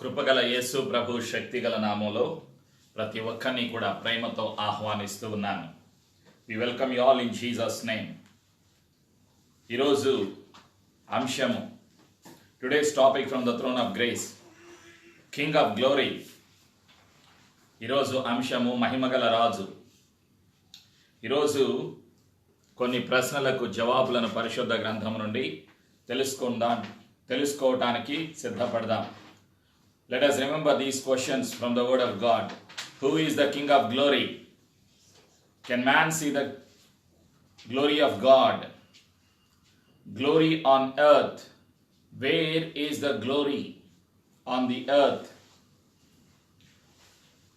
కృపగల యేసు ప్రభు శక్తిగల నామంలో ప్రతి ఒక్కరిని కూడా ప్రేమతో ఆహ్వానిస్తూ ఉన్నాను. We welcome you all in Jesus name. ఈరోజు అంశము today's topic from the throne of grace, king of glory. ఈరోజు అంశము మహిమగల రాజు. ఈరోజు కొన్ని ప్రశ్నలకు జవాబులను పరిశుద్ధ గ్రంథం నుండి తెలుసుకోవటానికి సిద్ధపడదాం. Let us remember these questions from the word of God. Who is the King of glory? Can man see the glory of God? Glory on earth. Where is the glory on the earth?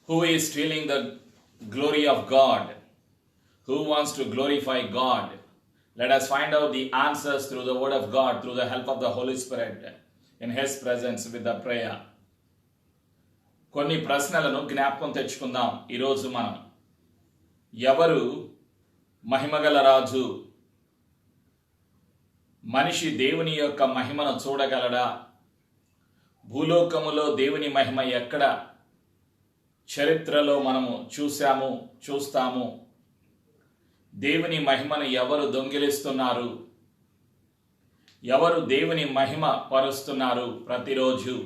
Who is stealing the glory of God? Who wants to glorify God? Let us find out the answers through the word of God, through the help of the Holy Spirit, in His presence with the prayer. కొన్ని ప్రశ్నలను జ్ఞాపకం తెచ్చుకుందాం. ఈరోజు మనం ఎవరు మహిమగల రాజు? మనిషి దేవుని యొక్క మహిమను చూడగలడా? భూలోకములో దేవుని మహిమ ఎక్కడ చరిత్రలో మనము చూస్తాము? దేవుని మహిమను ఎవరు దొంగిలిస్తున్నారు? ఎవరు దేవుని మహిమ పరుస్తున్నారు ప్రతిరోజు?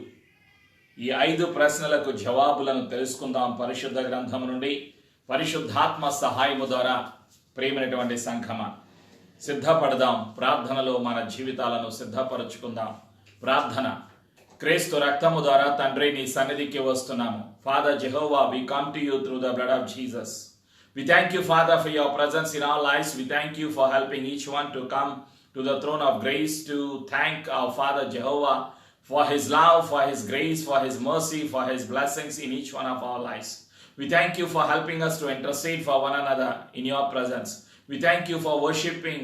ఈ 5 ప్రశ్నలకు జవాబులను తెలుసుకుందాం పరిశుద్ధ గ్రంథం నుండి, పరిశుద్ధాత్మ సహాయము ద్వారా. ప్రియమైనటువంటి సంఘమా, సిద్ధపడదాం. ప్రార్థనలో మన జీవితాలను సిద్ధపరచుకుందాం. ప్రార్థన. క్రీస్తు రక్తము ద్వారా తండ్రి నీ సన్నిధికి వస్తున్నాము. Father Jehovah, we come to you through the blood of Jesus. We thank you, Father, for your presence in our lives. We thank you for helping each one to come to the throne of grace to thank our Father Jehovah for His love, for His grace, for His mercy, for His blessings in each one of our lives. We thank you for helping us to intercede for one another in your presence. We thank you for worshiping.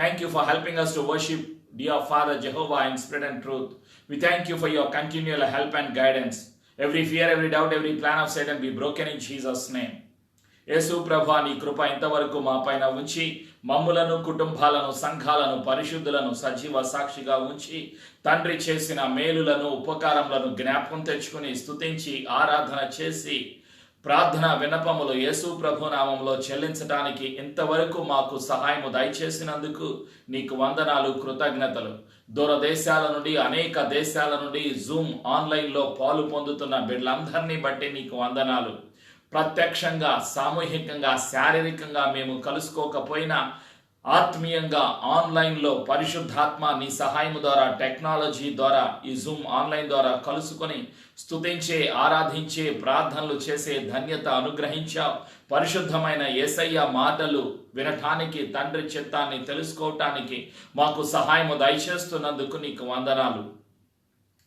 Thank you for helping us to worship, dear Father Jehovah, in spirit and truth. We thank you for your continual help and guidance. Every fear, every doubt, every plan of Satan be broken in Jesus' name. యేసు ప్రభా, నీ కృప ఇంతవరకు మా పైన ఉంచి మమ్ములను, కుటుంబాలను, సంఘాలను, పరిశుద్ధులను సజీవ సాక్షిగా ఉంచి తండ్రి చేసిన మేలులను, ఉపకారములను జ్ఞాపకం తెచ్చుకుని స్తుతించి ఆరాధన చేసి ప్రార్థన విన్నపములు యేసు ప్రభు నామములో చెల్లించడానికి ఇంతవరకు మాకు సహాయము దయచేసినందుకు నీకు వందనాలు, కృతజ్ఞతలు. దూరదేశాల నుండి, అనేక దేశాల నుండి జూమ్ ఆన్లైన్లో పాలు పొందుతున్న బిడ్డలందరినీ బట్టి నీకు వందనాలు. ప్రత్యక్షంగా, సామూహికంగా, శారీరకంగా మేము కలుసుకోకపోయినా ఆత్మీయంగా ఆన్లైన్లో పరిశుద్ధాత్మ నీ సహాయం ద్వారా, టెక్నాలజీ ద్వారా, ఈ జూమ్ ఆన్లైన్ ద్వారా కలుసుకొని స్తుతించే, ఆరాధించే, ప్రార్థనలు చేసే ధన్యత అనుగ్రహించావు. పరిశుద్ధమైన యేసయ్య మాటలు వినటానికి, తండ్రి చిత్తాన్ని తెలుసుకోవటానికి మాకు సహాయము దయచేస్తున్నందుకు నీకు వందనాలు.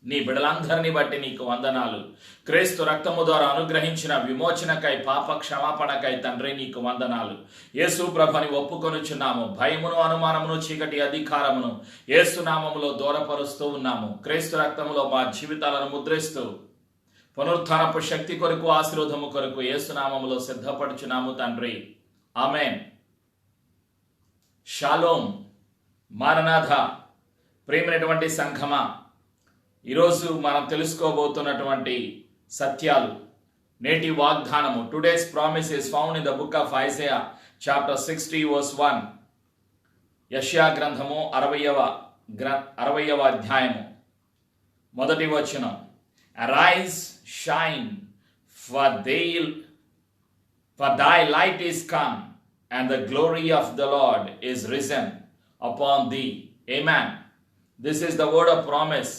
నీ బిడలందరినీ బట్టి నీకు వందనాలు. క్రీస్తు రక్తము ద్వారా అనుగ్రహించిన విమోచనకై, పాప క్షమాపణకై తండ్రి నీకు వందనాలు. యేసు ప్రభుని ఒప్పుకొనుచున్నాము. భయమును, అనుమానమును, చీకటి అధికారమును యేసు నామములో దూరపరుస్తూ ఉన్నాము. క్రీస్తు రక్తములో మా జీవితాలను ముద్రిస్తూ పునరుత్థానపు శక్తి కొరకు, ఆశీర్వాదము కొరకు యేసు నామములో సిద్ధపడుచున్నాము తండ్రి. ఆమేన్. షాలోం. మారనాథ. ప్రియమైనటువంటి సంఘమా, ఈరోజు మనం తెలుసుకోబోతున్నటువంటి సత్యాలు, నేటి వాగ్దానము. Today's promise is found in the book of Isaiah chapter 60 verse 1. యెషయా గ్రంథము 60వ అధ్యాయము 1వ వచనం. Arise, shine, for thy light is come, and the glory of the Lord is risen upon thee. Amen. This is the word of promise.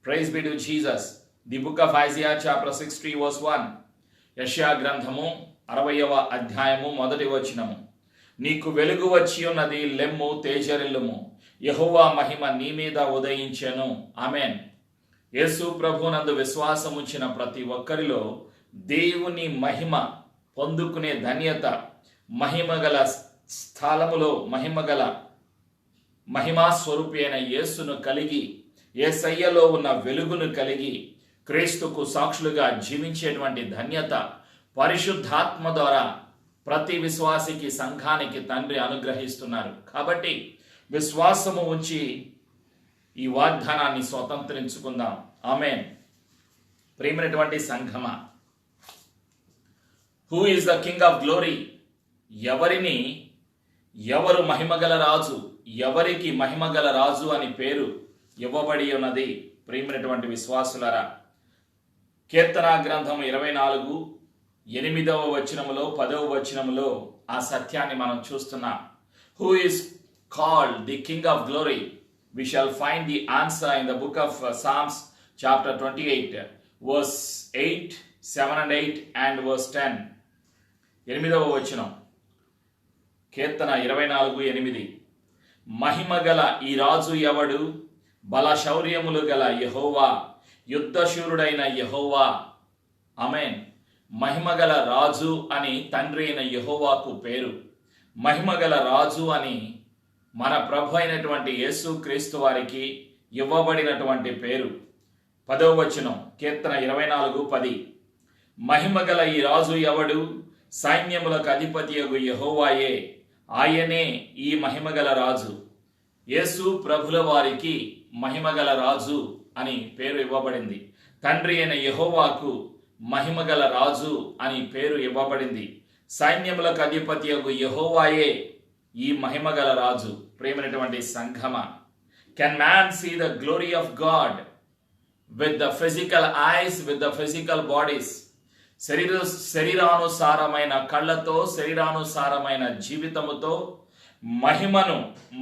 Praise be to Jesus. The book of Isaiah chapter 60 verse 1. యెషయా గ్రంథము 60వ అధ్యాయము 1వ వచనము. నీకు వెలుగు వచ్చి ఉన్నది, లెమ్ము, తేజరిల్లుము, యెహోవా మహిమ నీ మీద ఉదయించెను. ఆమేన్. యేసు ప్రభునందు విశ్వాసం ఉంచిన ప్రతి ఒక్కరిలో దేవుని మహిమ పొందుకునే ధన్యత, మహిమగల స్థలములో మహిమా స్వరూపి అయిన యేసును కలిగి, యేసయ్యలో ఉన్న వెలుగును కలిగి క్రీస్తుకు సాక్షులుగా జీవించేటువంటి ధన్యత పరిశుద్ధాత్మ ద్వారా ప్రతి విశ్వాసికి, సంఘానికి తండ్రి అనుగ్రహిస్తున్నారు. కాబట్టి విశ్వాసము ఉంచి ఈ వాగ్దానాన్ని స్వతంత్రించుకుందాం. ఆమేన్. ప్రియమైనటువంటి సంఘమ, who is the king of glory? ఎవరు మహిమగల రాజు? ఎవరికి మహిమగల రాజు అని పేరు ఇవ్వబడి ఉన్నది? ప్రియమైనటువంటి విశ్వాసులారా, కీర్తన గ్రంథం 24, 8వ వచనములో 10వ వచనములో ఆ సత్యాన్ని మనం చూస్తున్నాం. Who is called the king of glory? We shall find the answer in the book of Psalms chapter 28 verse 8, 7 and 8 and verse 10. 8వ వచనం, కీర్తన 24:8. మహిమగల ఈ రాజు ఎవడు? బల శౌర్యములు గల యెహోవా, యుద్ధశూరుడైన యెహోవా. ఆమేన్. మహిమగల రాజు అని తండ్రి అయిన యెహోవాకు పేరు. మహిమగల రాజు అని మన ప్రభు అయినటువంటి యేసు క్రీస్తు వారికి ఇవ్వబడినటువంటి పేరు. 10వ వచనం, కీర్తన 24:10. మహిమగల ఈ రాజు ఎవడు? సైన్యములకు అధిపతియగు యెహోవాయే, ఆయనే ఈ మహిమగల రాజు. యేసు ప్రభుల వారికి మహిమగల రాజు అని పేరు ఇవ్వబడింది. తండ్రి అయిన యెహోవాకు మహిమగల రాజు అని పేరు ఇవ్వబడింది. సైన్యములకు అధిపతియగు యెహోవాయే ఈ మహిమగల రాజు. ప్రేమైనటువంటి సంఘమ, can man see the glory of God with the physical eyes, with the physical bodies? శరీరానుసారమైన కళ్ళతో, శరీరానుసారమైన జీవితముతో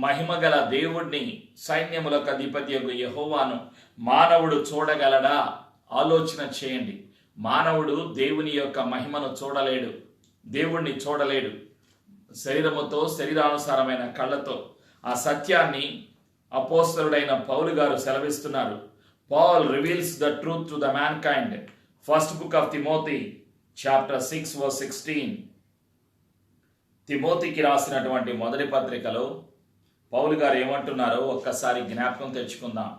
మహిమగల దేవుణ్ణి, సైన్యములకు అధిపతియగు యెహోవాను మానవుడు చూడగలడా? ఆలోచన చేయండి. మానవుడు దేవుని యొక్క మహిమను చూడలేడు, దేవుణ్ణి చూడలేడు. శరీరముతో, శరీరానుసారమైన కళ్ళతో. ఆ సత్యాన్ని అపోస్తలుడైన పౌలు గారు సెలవిస్తున్నారు. Paul reveals the truth to the mankind. First book of Timothy chapter 6 verse 16. తిమోతికి రాసినటువంటి మొదటి పత్రికలో పౌలు గారు ఏమంటున్నారో ఒక్కసారి జ్ఞాపకం తెచ్చుకుందాం.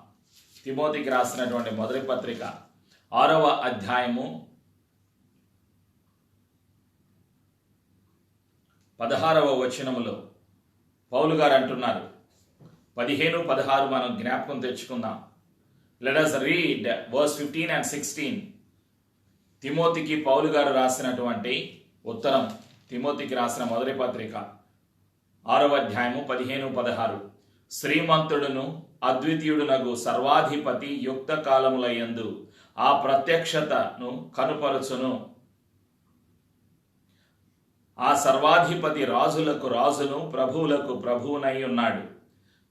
తిమోతికి రాసినటువంటి మొదటి పత్రిక 6వ అధ్యాయము 16వ వచనములో పౌలు గారు అంటున్నారు. 15, 16 మనం జ్ఞాపకం తెచ్చుకుందాం. Let us read verse 15 and 16. తిమోతికి పౌలు గారు రాసినటువంటి ఉత్తరం. తిమోతికి రాసిన మొదటి పత్రిక 6వ అధ్యాయము 15, 16. శ్రీమంతుడును అద్వితీయుడునగు సర్వాధిపతి యుక్త కాలములయందు ఆ ప్రత్యక్షతను కనుపరచును. ఆ సర్వాధిపతి రాజులకు రాజును, ప్రభువులకు ప్రభువునై ఉన్నాడు.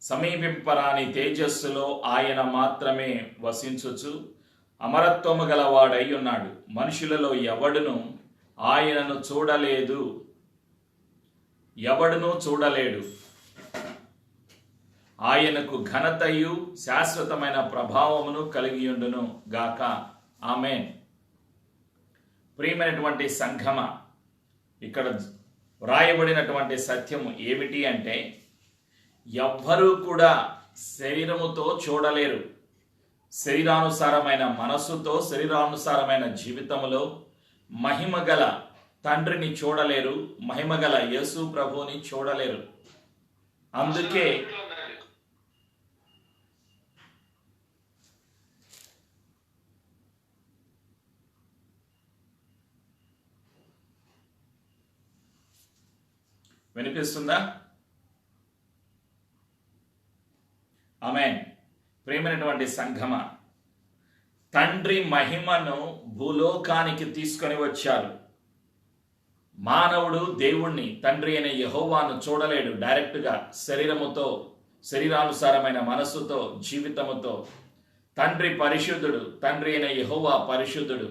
సమీపింపరాని తేజస్సులో ఆయన మాత్రమే వసించుచు అమరత్వము గలవాడై ఉన్నాడు. మనుషులలో ఎవడును ఆయనను చూడలేడు. ఆయనకు ఘనతయు శాశ్వతమైన ప్రభావమును కలిగియుండును గాక. ఆమేన్. ప్రియమైనటువంటి సంఘమ, ఇక్కడ వ్రాయబడినటువంటి సత్యము ఏమిటి అంటే, ఎవ్వరూ కూడా శరీరముతో చూడలేరు. శరీరానుసారమైన మనస్సుతో, శరీరానుసారమైన జీవితములో మహిమగల తండ్రిని చూడలేరు, మహిమగల యేసు ప్రభువుని చూడలేరు. అందుకే వినిపిస్తుందా? ఆమేన్. ప్రేమైనటువంటి సంఘమ, తండ్రి మహిమను భూలోకానికి తీసుకొని వచ్చారు. మానవుడు దేవుణ్ణి, తండ్రి అయిన యెహోవాను చూడలేడు డైరెక్ట్గా, శరీరముతో, శరీరానుసారమైన మనస్సుతో, జీవితముతో. తండ్రి పరిశుద్ధుడు, తండ్రి అయిన యెహోవా పరిశుద్ధుడు.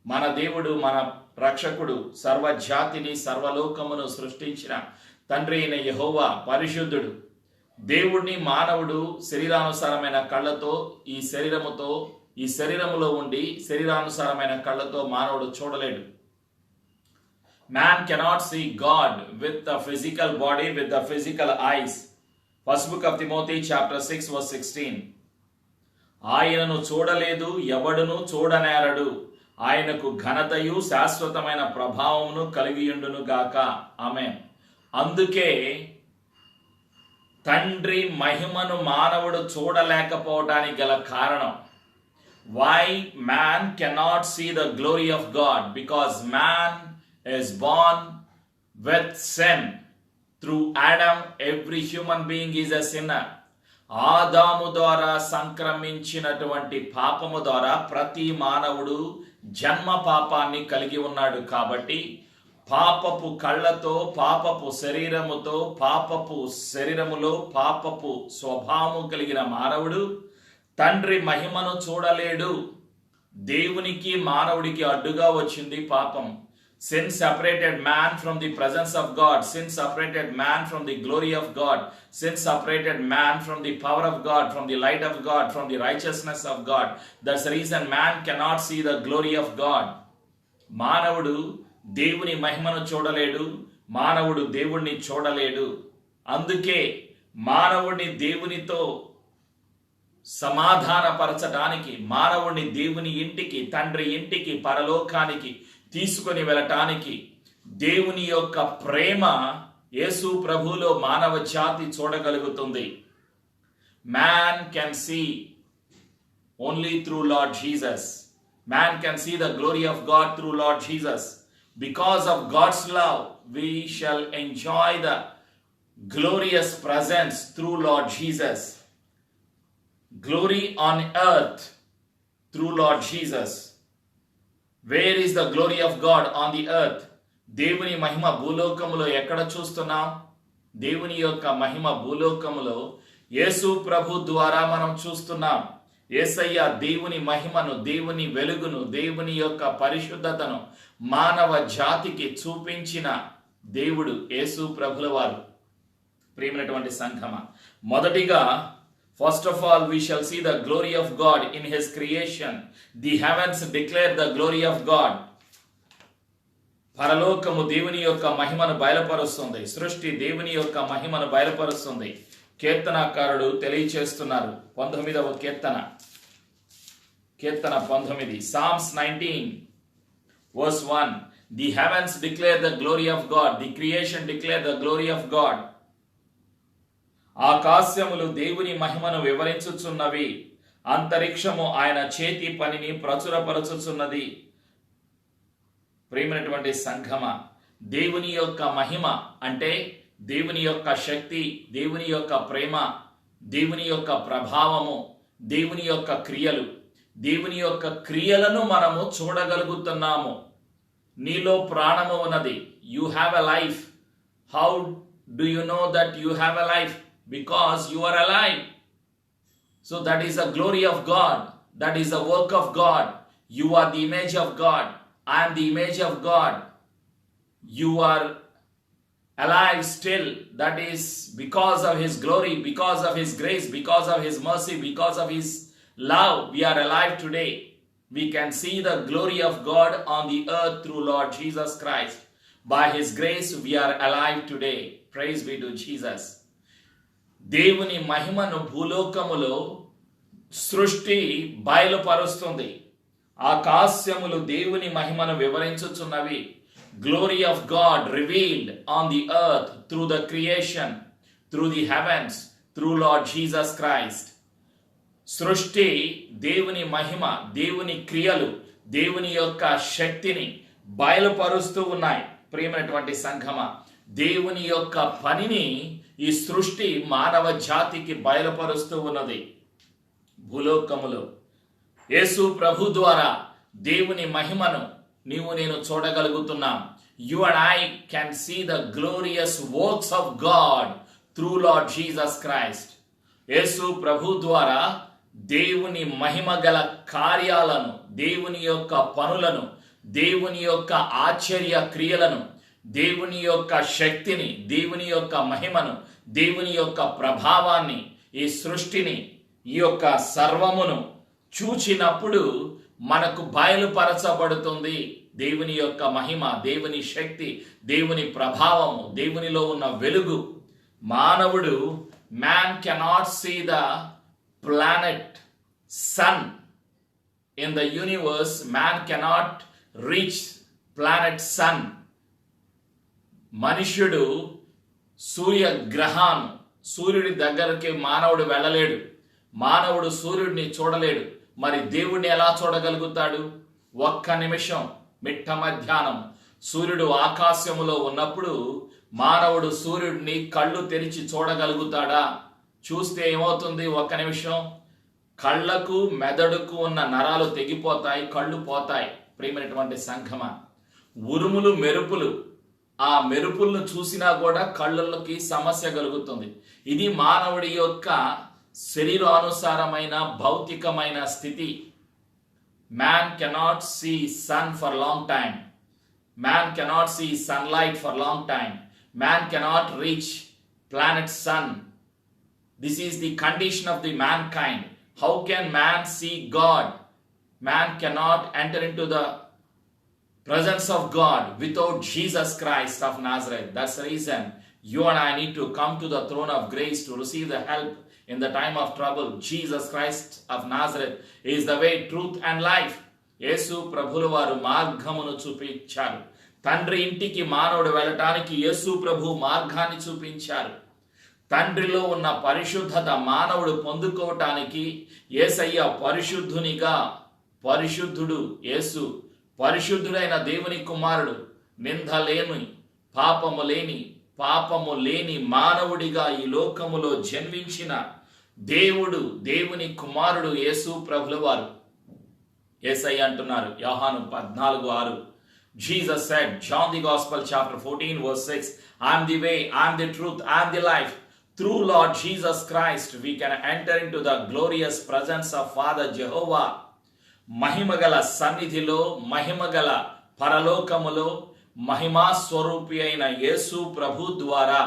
మన దేవుడు, మన రక్షకుడు, సర్వజాతిని, సర్వలోకమును సృష్టించిన తండ్రి అయిన యెహోవా పరిశుద్ధుడు. దేవుణ్ణి మానవుడు శరీరానుసారమైన కళ్ళతో, ఈ శరీరములో ఉండి శరీరానుసారమైన కళ్ళతో మానవుడు చూడలేడు. Man cannot see God with the physical body, with the physical eyes. First book of Timothy chapter 6 verse 16. ఆయనను చూడలేదు, ఎవడును చూడనేరడు. ఆయనకు ఘనతయు శాశ్వతమైన ప్రభావమును కలిగియుండును గాక. ఆమేన్. అందుకే తండ్రి మహిమను మానవుడు చూడలేకపోవడానికి గల కారణం, Why man cannot see the glory of God? Because man is born with sin. Through Adam, every human being is a sinner. ఆదాము ద్వారా సంక్రమించినటువంటి పాపము ద్వారా ప్రతి మానవుడు జన్మ పాపాన్ని కలిగి ఉన్నాడు. కాబట్టి పాపపు కళ్ళతో, పాపపు శరీరములో పాపపు స్వభావము కలిగిన మానవుడు తండ్రి మహిమను చూడలేడు. దేవునికి మానవుడికి అడ్డుగా వచ్చింది పాపం. Sin separated man from the presence of God. Sin separated man from the glory of God. Sin separated man from the power of God, from the light of God, from the righteousness of God. That's the reason man cannot see the glory of God. మానవుడు దేవుని మహిమను చూడలేడు, మానవుడు దేవుణ్ణి చూడలేడు. అందుకే మానవుడిని దేవునితో సమాధానపరచడానికి, మానవుడిని దేవుని ఇంటికి, తండ్రి ఇంటికి, పరలోకానికి తీసుకొని వెళ్ళటానికి దేవుని యొక్క ప్రేమ యేసు ప్రభువులో మానవ జాతి చూడగలుగుతుంది. Man can see only through Lord Jesus. Man can see the glory of God through Lord Jesus. Because of God's love we shall enjoy the glorious presence through Lord Jesus. Glory on earth through Lord Jesus. Where is the glory of God on the earth? దేవుని మహిమ భూలోకములో ఎక్కడ చూస్తున్నాం? దేవుని యొక్క మహిమ భూలోకములో యేసు ప్రభు ద్వారా మనం చూస్తున్నాం. యేసయ్య దేవుని మహిమను, దేవుని వెలుగును, దేవుని యొక్క పరిశుద్ధతను మానవ జాతికి చూపించిన దేవుడు యేసు ప్రభుల వారు. ప్రియమైనటువంటి సంఘమా, మొదటిగా first of all, we shall see the glory of God in His creation. The heavens declare the glory of God. పరలోకము దేవుని యొక్క మహిమను బయలుపరుస్తుంది. సృష్టి దేవుని యొక్క మహిమను బయలుపరుస్తుంది. కీర్తనకారుడు తెలియచేస్తున్నారు. 19వ కీర్తన 19, Psalms 19 verse 1. The heavens declare the glory of God. The creation declare the glory of God. ఆకాశములు దేవుని మహిమను వివరించుచున్నవి, అంతరిక్షము ఆయన చేతి పనిని ప్రచురపరచుచున్నది. ప్రియమైనటువంటి సంఘమ, దేవుని యొక్క మహిమ అంటే దేవుని యొక్క శక్తి, దేవుని యొక్క ప్రేమ, దేవుని యొక్క ప్రభావము, దేవుని యొక్క క్రియలు. దేవుని యొక్క క్రియలను మనము చూడగలుగుతున్నాము. నీలో ప్రాణము ఉన్నది. You have a life. How do you know that you have a life? Because you are alive. So that is the glory of God. That is the work of God. You are the image of God. I am the image of God. You are alive still. That is because of His glory, because of His grace, because of His mercy, because of His love. We are alive today. We can see the glory of God on the earth through Lord Jesus Christ. By His grace we are alive today. Praise be to Jesus. దేవుని మహిమను భూలోకములో సృష్టి బయలుపరుస్తుంది. ఆకాశములు దేవుని మహిమను వివరించుచున్నవి. Glory of God revealed on the earth through the creation, through the heavens, through Lord Jesus Christ. సృష్టి దేవుని మహిమ, దేవుని క్రియలు, దేవుని యొక్క శక్తిని బయలుపరుస్తూ ఉన్నాయి. ప్రియమైనటువంటి సంఘమ, దేవుని యొక్క పనిని ఈ సృష్టి మానవ జాతికి బయలుపరుస్తూ ఉన్నది. భూలోకములో యేసు ప్రభు ద్వారా దేవుని మహిమను నీవు నేను చూడగలుగుతున్నాం. You and I can see the glorious works of God through Lord Jesus Christ. యేసు ప్రభు ద్వారా దేవుని మహిమ గల కార్యాలను, దేవుని యొక్క పనులను, దేవుని యొక్క ఆశ్చర్య క్రియలను, దేవుని యొక్క శక్తిని, దేవుని యొక్క మహిమను, దేవుని యొక్క ప్రభావాన్ని, ఈ సృష్టిని, ఈ యొక్క సర్వమును చూచినప్పుడు మనకు బయలుపరచబడుతుంది దేవుని యొక్క మహిమ, దేవుని శక్తి, దేవుని ప్రభావము, దేవునిలో ఉన్న వెలుగు. మానవుడు man cannot see the planet sun in the universe. Man cannot reach planet sun. మనుష్యుడు సూర్యుడి దగ్గరికి మానవుడు వెళ్ళలేడు. మానవుడు సూర్యుడిని చూడలేడు. మరి దేవుణ్ణి ఎలా చూడగలుగుతాడు? ఒక్క నిమిషం మిట్ట మధ్యాహ్నం సూర్యుడు ఆకాశములో ఉన్నప్పుడు మానవుడు సూర్యుడిని కళ్ళు తెరిచి చూడగలుగుతాడా? చూస్తే ఏమవుతుంది? ఒక్క నిమిషం కళ్ళకు మెదడుకు ఉన్న నరాలు తెగిపోతాయి, కళ్ళు పోతాయి. ప్రియమైనటువంటి సంఘమ, ఉరుములు మెరుపులు, ఆ మెరుపులను చూసినా కూడా కళ్ళకి సమస్య కలుగుతుంది. ఇది మానవుడి యొక్క శరీరానుసారమైన భౌతికమైన స్థితి. Man cannot see sun for long time, man cannot see sunlight for long time, man cannot reach planet sun. This is the condition of the mankind. How can man see God? Man cannot enter into the presence of God without Jesus Christ of Nazareth. That's the reason you and I need to come to the throne of grace to receive the help in the time of trouble. Jesus Christ of Nazareth is the way, truth and life. యేసు ప్రభుల వారు మార్గమును చూపించారు. తండ్రి ఇంటికి మానవుడు వెళ్ళటానికి యేసు ప్రభు మార్గాన్ని చూపించారు. తండ్రిలో ఉన్న పరిశుద్ధత మానవుడు పొందుకోవటానికి యేసయ్య పరిశుద్ధునిగా, పరిశుద్ధుడు యేసు, పరిశుద్ధుడైన దేవుని కుమారుడు, నింద లేని పాపము లేని మానవుడిగా ఈ లోకములో జన్మించిన దేవుడు, దేవుని కుమారుడు యేసు ప్రభుల వారు. యేసయ్య అంటున్నారు యోహాను 14:6. Jesus said, John the Gospel chapter 14 verse 6, I am the way, I am the truth, I am the life. Through Lord Jesus Christ we can enter into the glorious presence of Father Jehovah. మహిమగల సన్నిధిలో, మహిమగల పరలోకములో మహిమా స్వరూపి అయిన యేసు ప్రభు ద్వారా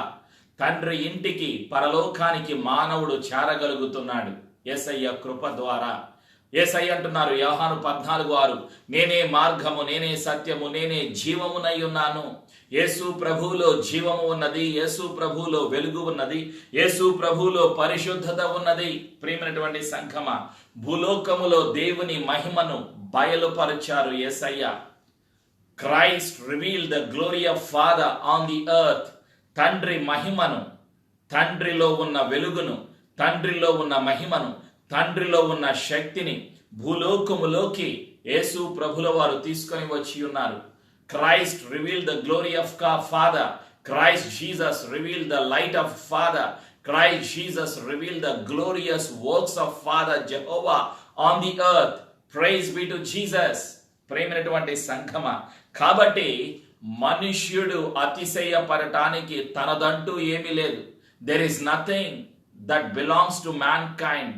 తండ్రి ఇంటికి, పరలోకానికి మానవుడు చేరగలుగుతున్నాడు యేసయ్య కృప ద్వారా. యేసయ్య అంటున్నారు యోహాను 14:6, నేనే మార్గము, నేనే సత్యము, నేనే జీవమునై ఉన్నాను. యేసు ప్రభువులో జీవము ఉన్నది, యేసు ప్రభువులో వెలుగు ఉన్నది, యేసు ప్రభువులో పరిశుద్ధత ఉన్నది. ప్రియమైనటువంటి సంఘమ, భూలోకములో దేవుని మహిమను బయలుపరిచారు యేసయ్య. Christ revealed the glory of Father on the earth. తండ్రి మహిమను, తండ్రిలో ఉన్న వెలుగును, తండ్రిలో ఉన్న మహిమను, తండ్రిలో ఉన్న శక్తిని భూలోకములోకి యేసు ప్రభుల వారు తీసుకొని వచ్చి ఉన్నారు. Christ revealed the glory of Father. Christ Jesus revealed the light of Father. Christ Jesus revealed the glorious works of Father Jehovah on the earth. Praise be to Jesus. ప్రేమైనటువంటి సంఘమ, కాబట్టి మనుష్యుడు అతిశయపడటానికి తనదంటూ ఏమీ లేదు. There is nothing that belongs to mankind.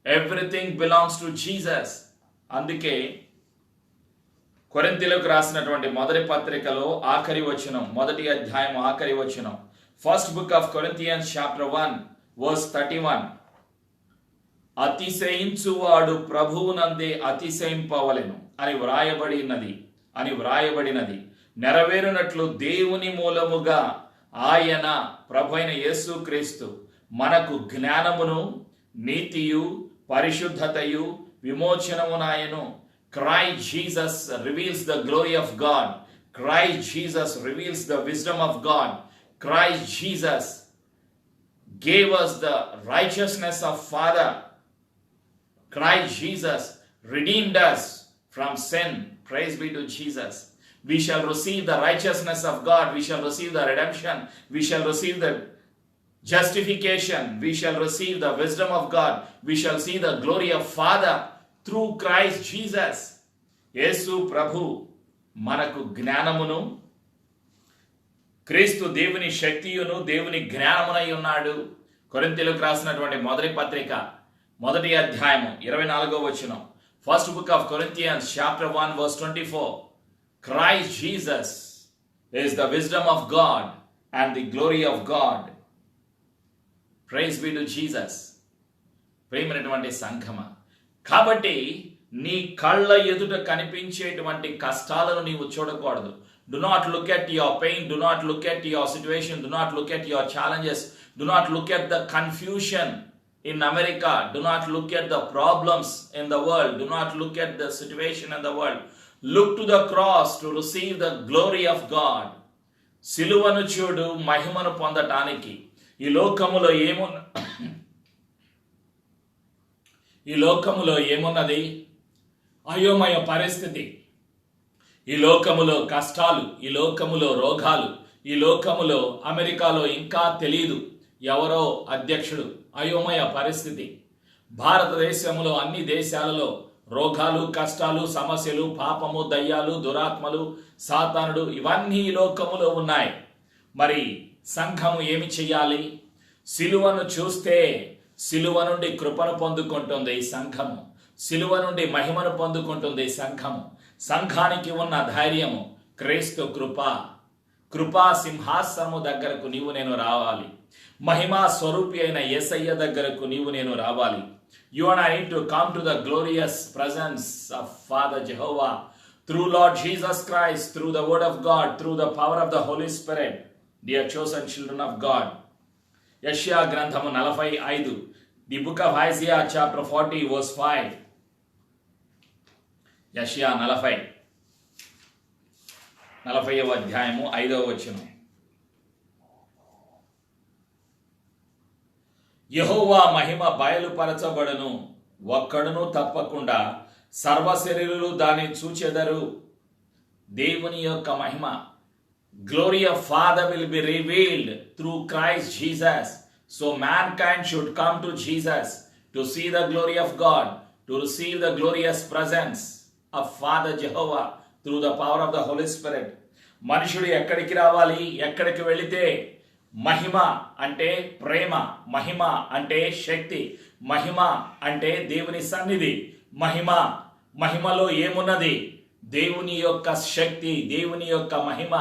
Everything belongs to Jesus. అందుకే కొరింథీయులకు రాసినటువంటి మొదటి పత్రికలో ఆఖరి వచనం, మొదటి అధ్యాయం ఆఖరి వచనం, first book of Corinthians chapter 1 verse 31, అతిశయించువాడు ప్రభువునందే అతిశయింపవలెను అని వ్రాయబడినది నెరవేరునట్లు దేవుని మూలముగా ఆయన ప్రభువైన యేసుక్రీస్తు మనకు జ్ఞానమును, నీతియు, పరిశుద్ధతయు, విమోచనమునాయను. Christ Jesus reveals the glory of God. Christ Jesus reveals the wisdom of God. Christ Jesus gave us the righteousness of Father. Christ Jesus redeemed us from sin. Praise be to Jesus. We shall receive the righteousness of God. We shall receive the redemption. We shall receive the justification. We shall receive the wisdom of God. We shall see the glory of Father through Christ Jesus. యేసు ప్రభు మనకు జ్ఞానమును, క్రీస్తు దేవుని శక్తియును, దేవుని జ్ఞానమునై ఉన్నాడు. కొరింథీయులకు రాసినటువంటి మొదటి పత్రిక మొదటి అధ్యాయము 24వ వచనం, first book of Corinthians chapter 1 verse 24, Christ Jesus is the wisdom of God and the glory of God. Praise be to Jesus. ప్రేమైనటువంటి సంఘమ, కాబట్టి నీ కళ్ళ ఎదుట కనిపించేటువంటి కష్టాలను నీవు చూడకూడదు. Do not look at your pain, do not look at your situation, do not look at your challenges, do not look at the confusion in America, do not look at the problems in the world, do not look at the situation in the world. Look to the cross to receive the glory of God. సిలువను చూడు మహిమను పొందటానికి. ఈ లోకములో ఈ లోకములో ఏమున్నది? అయోమయ పరిస్థితి. ఈ లోకములో కష్టాలు, ఈ లోకములో రోగాలు, ఈ లోకములో అమెరికాలో ఇంకా తెలియదు ఎవరో అధ్యక్షుడు. అయోమయ పరిస్థితి. భారతదేశంలో అన్ని దేశాలలో రోగాలు, కష్టాలు, సమస్యలు, పాపము, దయ్యాలు, దురాత్మలు, సాతానుడు ఇవన్నీ ఈ లోకములో ఉన్నాయి. మరి సంఘము ఏమి చెయ్యాలి? సిలువను చూస్తే సిలువ నుండి కృపను పొందుకుంటుంది సంఘము. సిలువ నుండి మహిమను పొందుకుంటుంది సంఘము. సంఘానికి ఉన్న ధైర్యము క్రీస్తు కృప. కృపా సింహాసనము దగ్గరకు నీవు నేను రావాలి. మహిమా స్వరూపి అయిన యేసయ్య దగ్గరకు నీవు నేను రావాలి. You and I need to come to the glorious presence of Father Jehovah through Lord Jesus Christ, through the word of God, through the power of the Holy Spirit, dear chosen children of God. యెషయా గ్రంథము 45, the book of Isaiah chapter 40 verse 5. యెషయా 40వ అధ్యాయము 5వ వచనం. యెహోవా మహిమ బయలుపరచబడును, ఒక్కడును తప్పకుండా, సర్వశరీరులు దాన్ని చూచెదరు. దేవుని యొక్క మహిమ, glory of Father will be revealed through Christ Jesus. So mankind should come to Jesus to see the glory of God, to receive the glorious presence of Father Jehovah through the power of the Holy Spirit. మనుషుడు ఎక్కడికి రావాలి? ఎక్కడికి వెళితే? మహిమ అంటే ప్రేమ, మహిమ అంటే శక్తి, మహిమ అంటే దేవుని సన్నిధి. మహిమలో ఏమున్నది? దేవుని యొక్క శక్తి, దేవుని యొక్క మహిమ.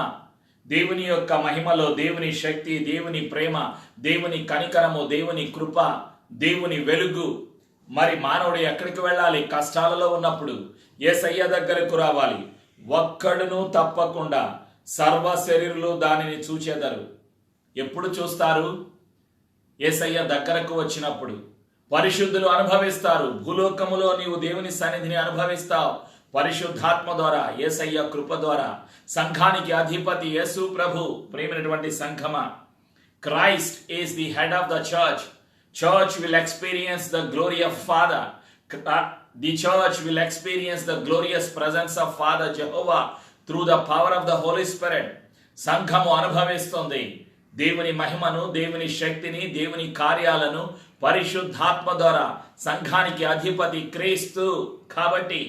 దేవుని యొక్క మహిమలో దేవుని శక్తి, దేవుని ప్రేమ, దేవుని కనికరము, దేవుని కృప, దేవుని వెలుగు. మరి మానవుడు ఎక్కడికి వెళ్ళాలి? కష్టాలలో ఉన్నప్పుడు యేసయ్య దగ్గరకు రావాలి. ఒక్కడును తప్పకుండా, సర్వ శరీరులు దానిని చూచెదరు. ఎప్పుడు చూస్తారు? యేసయ్య దగ్గరకు వచ్చినప్పుడు. పరిశుద్ధులు అనుభవిస్తారు. భూలోకములో నీవు దేవుని సన్నిధిని అనుభవిస్తావు పరిశుద్ధాత్మ ద్వారా, యేసయ్య కృప ద్వారా. సంఘానికి అధిపతి యేసు ప్రభు. ప్రేమైనటువంటి సంఘమా, Christ is the head of the church. Church will experience the glory of Father. The church will experience the glorious presence of Father Jehovah through the power of the Holy Spirit. సంఘము అనుభవిస్తుంది దేవుని మహిమను, దేవుని శక్తిని, దేవుని కార్యాలను పరిశుద్ధాత్మ ద్వారా. సంఘానికి అధిపతి క్రీస్తు. కాబట్టి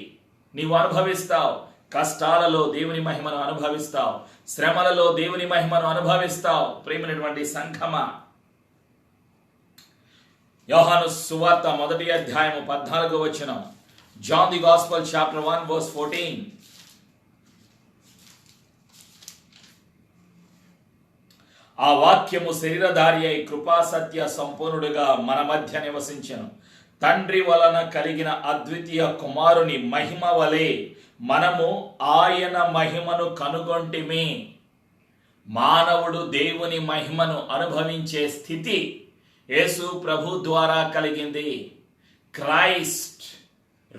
నీవు అనుభవిస్తావు. కష్టాలలో దేవుని మహిమను అనుభవిస్తావు, శ్రమలలో దేవుని మహిమను అనుభవిస్తావు. ప్రేమైనటువంటి సంఘమా, యోహాను సువార్త 1వ అధ్యాయము 14వ వచనం. John the Gospel chapter 1 verse 14. ఆ వాక్యము శరీరధారి అయి కృపా సత్య సంపూర్ణుడుగా మన మధ్య నివసించెను. తండ్రి వలన కలిగిన అద్వితీయ కుమారుని మహిమ వలె మనము ఆయన మహిమను కనుగొంటిమి. మానవుడు దేవుని మహిమను అనుభవించే స్థితి యేసు ప్రభు ద్వారా కలిగింది. Christ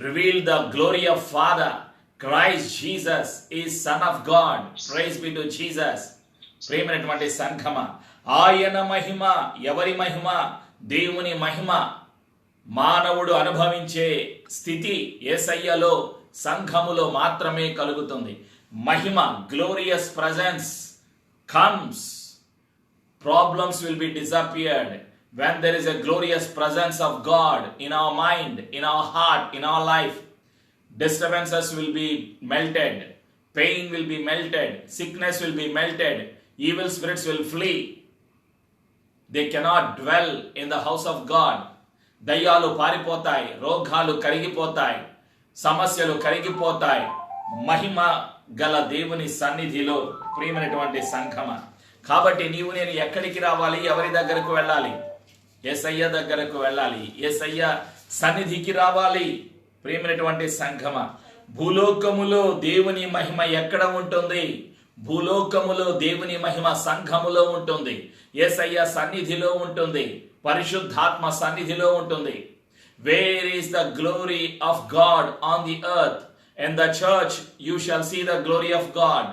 revealed the glory of father. Christ Jesus is son of God. Praise be to Jesus. ప్రేమైనటువంటి సంఘమ, ఆయన మహిమ. ఎవరి మహిమ? దేవుని మహిమ. మానవుడు అనుభవించే స్థితి యేసయ్యలో, సంఘములో మాత్రమే కలుగుతుంది. మహిమ, glorious presence comes. Problems will be disappeared when there is a glorious presence of God in our mind, in our heart, in our life. Disturbances will be melted. Pain will be melted. Sickness will be melted. Evil spirits will flee. They cannot dwell in the house of God. దయ్యాలు పారిపోతాయి, రోగాలు కరిగిపోతాయి, సమస్యలు కరిగిపోతాయి. మహిమ గల దేవుని సన్నిధిలో. ప్రియమైనటువంటి సంఘమ, కాబట్టి నీవు నేను ఎక్కడికి రావాలి? ఎవరి దగ్గరకు వెళ్ళాలి? యేసయ్య దగ్గరకు వెళ్ళాలి. యేసయ్య సన్నిధికి రావాలి. ప్రియమైనటువంటి సంఘమ, భూలోకములో దేవుని మహిమ ఎక్కడ ఉంటుంది? భూలోకములో దేవుని మహిమ సంఘములో ఉంటుంది. యేసయ్య సన్నిధిలో ఉంటుంది. పరిశుద్ధాత్మ సన్నిధిలో ఉంటుంది. Where is the glory of God on the earth? In the church you shall see the glory of God.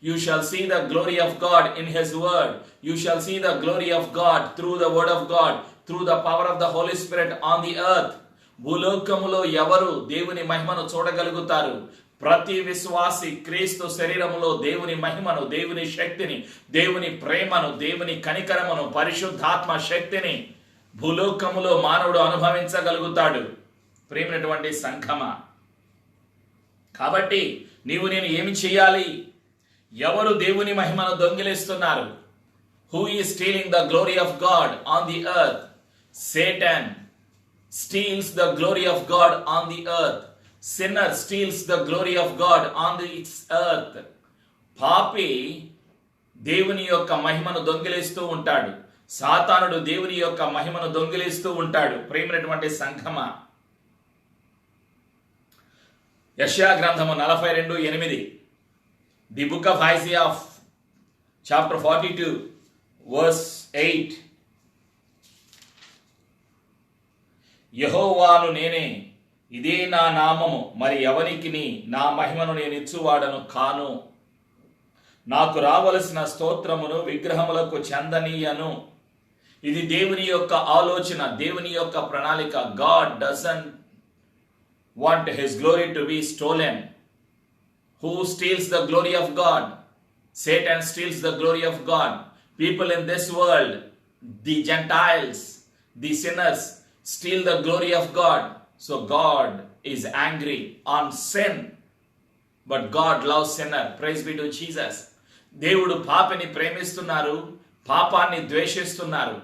You shall see the glory of God in His word. You shall see the glory of God through the word of God, through the power of the Holy Spirit on the earth. భూలోకములో ఎవరు దేవుని మహిమను చూడగలుగుతారు? ప్రతి విశ్వాసి క్రీస్తు శరీరములో దేవుని మహిమను, దేవుని శక్తిని, దేవుని ప్రేమను, దేవుని కనికరమును, పరిశుద్ధాత్మ శక్తిని భూలోకములో మానవుడు అనుభవించగలుగుతాడు. ప్రేమైనటువంటి సంఘమా, కాబట్టి నీవు నేను ఏమి చేయాలి? ఎవరు దేవుని మహిమను దొంగిలిస్తున్నారు? Who is stealing the glory of God on the earth? Satan steals the glory of God on the earth. Sinner steals the glory of God on this earth. పాపి దేవుని యొక్క మహిమను దొంగిలిస్తూ ఉంటాడు. సాతానుడు దేవుని యొక్క మహిమను దొంగిలిస్తూ ఉంటాడు. ప్రేమైనటువంటి సంఘమా, యెషయా గ్రంథము 42:8, the book of Isaiah chapter 42 verse 8, యెహోవాను నేనే, ఇదే నా నామము, మరి ఎవనికిని నా మహిమను నేను ఇచ్చువాడను కాను. నాకు రావలసిన స్తోత్రమును విగ్రహములకు చెందనీయను. ఇది దేవుని యొక్క ఆలోచన, దేవుని యొక్క ప్రణాళిక. God doesn't want his glory to be stolen. Who steals the glory of God? Satan steals the glory of God. People in this world, the Gentiles, the sinners, steal the glory of God. So God is angry on sin, but God loves sinner. Praise be to Jesus. దేవుడు పాపిని ప్రేమిస్తున్నారు, పాపాన్ని ద్వేషిస్తున్నారు.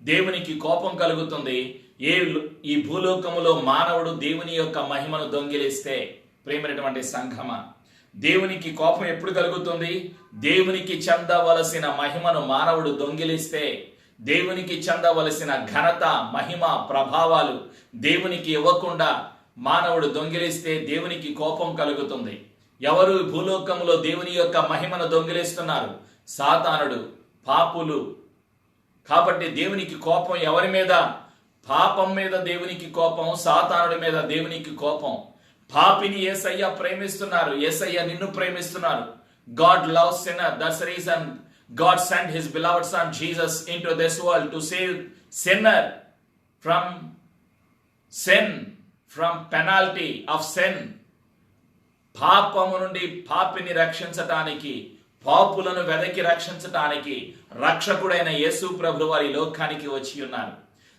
దేవునికి కోపం కలుగుతుంది ఈ భూలోకములో మానవుడు దేవుని యొక్క మహిమను దొంగిలిస్తే. ప్రేమైనటువంటి సంఘమా, దేవునికి కోపం ఎప్పుడు కలుగుతుంది? దేవునికి చెందవలసిన మహిమను మానవుడు దొంగిలిస్తే, దేవునికి చెందవలసిన ఘనత, మహిమ, ప్రభావాలు దేవునికి ఇవ్వకుండా మానవుడు దొంగిలిస్తే దేవునికి కోపం కలుగుతుంది. ఎవరు భూలోకములో దేవుని యొక్క మహిమను దొంగిలిస్తున్నారు? సాతానుడు, పాపులు. కాబట్టి దేవునికి కోపం ఎవరి మీద? పాపం మీద దేవునికి కోపం, సాతానుడి మీద దేవునికి కోపం. పాపిని యేసయ్య ప్రేమిస్తున్నారు, యేసయ్య నిన్ను ప్రేమిస్తున్నారు. God loves sinner. That's the reason God sent his beloved son Jesus into this world to save sinner from sin, from penalty of sin. పాపము నుండి పాపిని రక్షించటానికి, పాపులను వెదకి రక్షించటానికి రక్షకుడైన యేసు ప్రభువు వారి లోకానికి వచ్చి ఉన్నారు.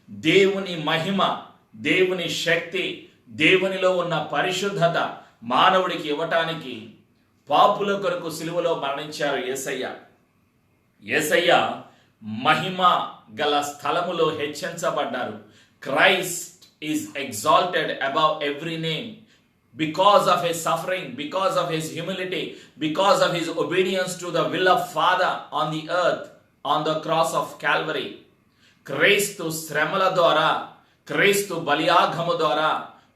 దేవుని మహిమ, దేవుని శక్తి, దేవునిలో ఉన్న పరిశుద్ధత మానవుడికి ఇవ్వటానికి పాపుల కొరకు సిలువలో మరణించారు యేసయ్య. యేసయ్య మహిమ గల స్థలములో హెచ్చించబడ్డారు. Christ is exalted above every name because of his suffering, because of his humility, because of his obedience to the will of Father on the earth, on the cross of Calvary. క్రీస్తు శ్రమల ద్వారా, క్రీస్తు బలియాగము ద్వారా,